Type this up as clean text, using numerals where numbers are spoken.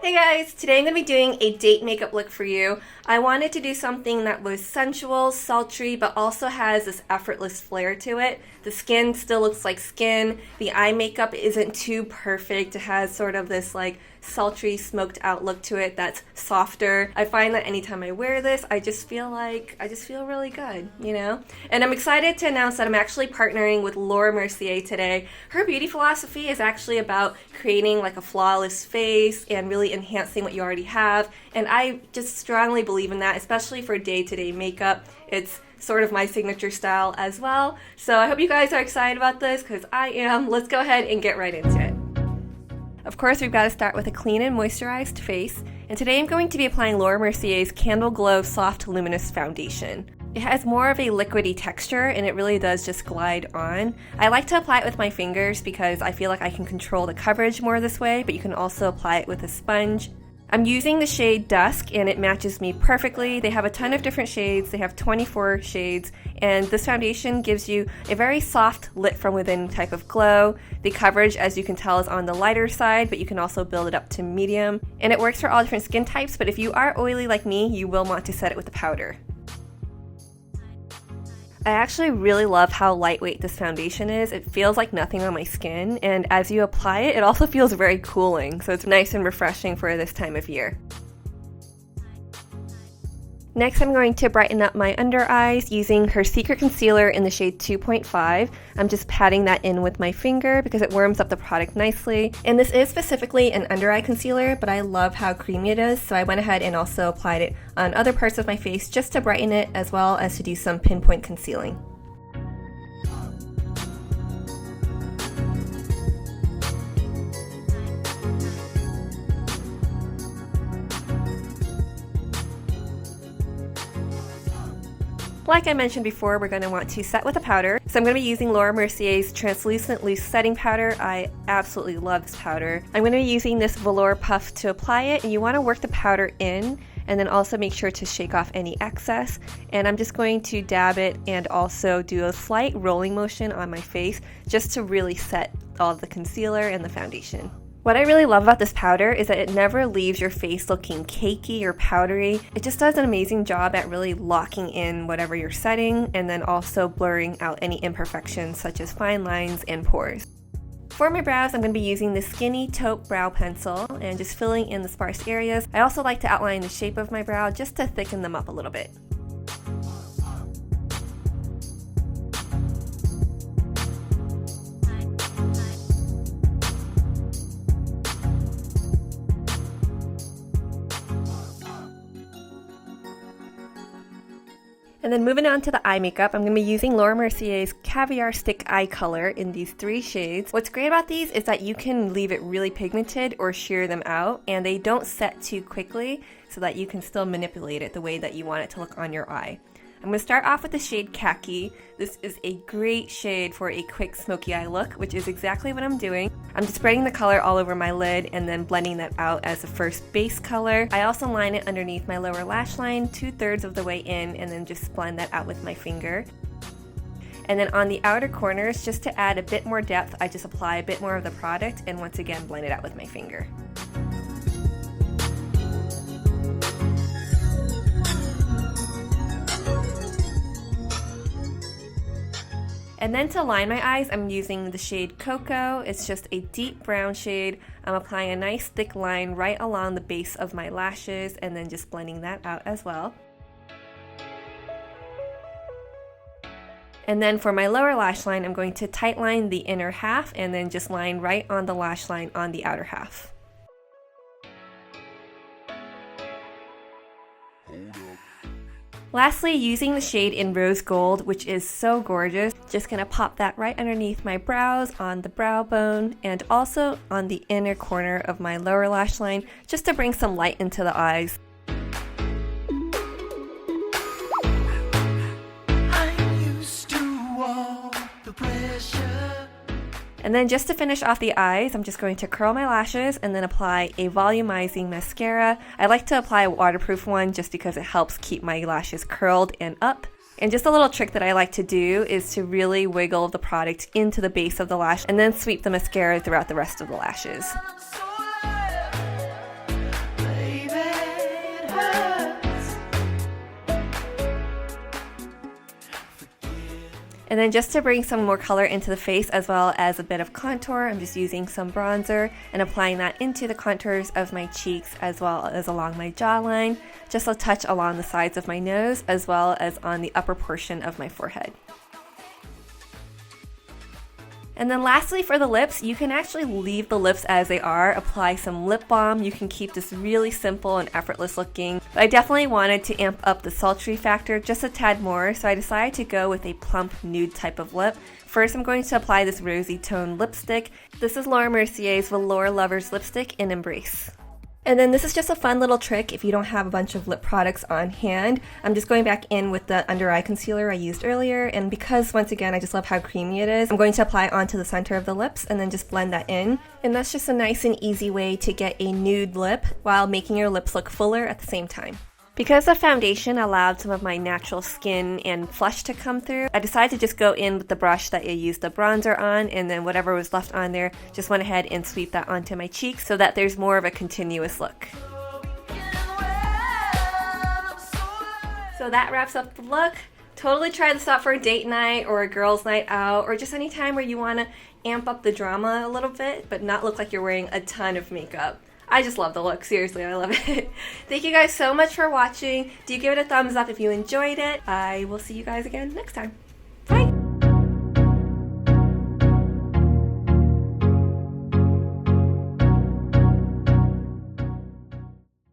Hey guys, today I'm going to be doing a date makeup look for you. I wanted to do something that was sensual, sultry, but also has this effortless flair to it. The skin still looks like skin. The eye makeup isn't too perfect. It has sort of this like sultry, smoked out look to it that's softer. I find that anytime I wear this, I just feel really good, you know? And I'm excited to announce that I'm actually partnering with Laura Mercier today. Her beauty philosophy is actually about creating like a flawless face and really enhancing what you already have. And I just strongly believe in that, especially for day-to-day makeup. It's sort of my signature style as well. So I hope you guys are excited about this because I am. Let's go ahead and get right into it. Of course, we've got to start with a clean and moisturized face. And today I'm going to be applying Laura Mercier's Candle Glow Soft Luminous Foundation. It has more of a liquidy texture and it really does just glide on. I like to apply it with my fingers because I feel like I can control the coverage more this way, but you can also apply it with a sponge. I'm using the shade Dusk and it matches me perfectly. They have a ton of different shades. They have 24 shades and this foundation gives you a very soft lit from within type of glow. The coverage, as you can tell, is on the lighter side, but you can also build it up to medium. And it works for all different skin types, but if you are oily like me, you will want to set it with a powder. I actually really love how lightweight this foundation is. It feels like nothing on my skin, and as you apply it, it also feels very cooling, so it's nice and refreshing for this time of year. Next, I'm going to brighten up my under eyes using her Secret Concealer in the shade 2.5. I'm just patting that in with my finger because it warms up the product nicely. And this is specifically an under eye concealer, but I love how creamy it is, so I went ahead and also applied it on other parts of my face just to brighten it as well as to do some pinpoint concealing. Like I mentioned before, we're going to want to set with a powder. So I'm going to be using Laura Mercier's Translucent Loose Setting Powder. I absolutely love this powder. I'm going to be using this velour puff to apply it, and you want to work the powder in and then also make sure to shake off any excess. And I'm just going to dab it and also do a slight rolling motion on my face just to really set all of the concealer and the foundation. What I really love about this powder is that it never leaves your face looking cakey or powdery. It just does an amazing job at really locking in whatever you're setting and then also blurring out any imperfections such as fine lines and pores. For my brows, I'm going to be using the Skinny Taupe Brow Pencil and just filling in the sparse areas. I also like to outline the shape of my brow just to thicken them up a little bit. And then moving on to the eye makeup, I'm going to be using Laura Mercier's Caviar Stick Eye Color in these 3 shades. What's great about these is that you can leave it really pigmented or sheer them out, and they don't set too quickly so that you can still manipulate it the way that you want it to look on your eye. I'm going to start off with the shade Khaki. This is a great shade for a quick smoky eye look, which is exactly what I'm doing. I'm just spreading the color all over my lid and then blending that out as the first base color. I also line it underneath my lower lash line 2/3 of the way in and then just blend that out with my finger. And then on the outer corners, just to add a bit more depth, I just apply a bit more of the product and once again blend it out with my finger. And then to line my eyes, I'm using the shade Cocoa. It's just a deep brown shade. I'm applying a nice thick line right along the base of my lashes and then just blending that out as well. And then for my lower lash line, I'm going to tight line the inner half and then just line right on the lash line on the outer half. Lastly, using the shade in Rose Gold, which is so gorgeous, just gonna pop that right underneath my brows, on the brow bone, and also on the inner corner of my lower lash line, just to bring some light into the eyes. I'm used to all the pressure. And then just to finish off the eyes, I'm just going to curl my lashes and then apply a volumizing mascara. I like to apply a waterproof one just because it helps keep my lashes curled and up. And just a little trick that I like to do is to really wiggle the product into the base of the lash and then sweep the mascara throughout the rest of the lashes. And then just to bring some more color into the face as well as a bit of contour, I'm just using some bronzer and applying that into the contours of my cheeks as well as along my jawline, just a touch along the sides of my nose as well as on the upper portion of my forehead. And then lastly for the lips, you can actually leave the lips as they are, apply some lip balm. You can keep this really simple and effortless looking. But I definitely wanted to amp up the sultry factor just a tad more, so I decided to go with a plump nude type of lip. First I'm going to apply this rosy toned lipstick. This is Laura Mercier's Velour Lovers Lipstick in Embrace. And then this is just a fun little trick if you don't have a bunch of lip products on hand. I'm just going back in with the under eye concealer I used earlier, and because once again I just love how creamy it is, I'm going to apply it onto the center of the lips and then just blend that in. And that's just a nice and easy way to get a nude lip while making your lips look fuller at the same time. Because the foundation allowed some of my natural skin and flush to come through, I decided to just go in with the brush that I used the bronzer on, and then whatever was left on there, just went ahead and sweep that onto my cheeks so that there's more of a continuous look. So that wraps up the look. Totally try this out for a date night or a girls' night out, or just any time where you want to amp up the drama a little bit but not look like you're wearing a ton of makeup. I just love the look. Seriously, I love it. Thank you guys so much for watching. Do give it a thumbs up if you enjoyed it. I will see you guys again next time.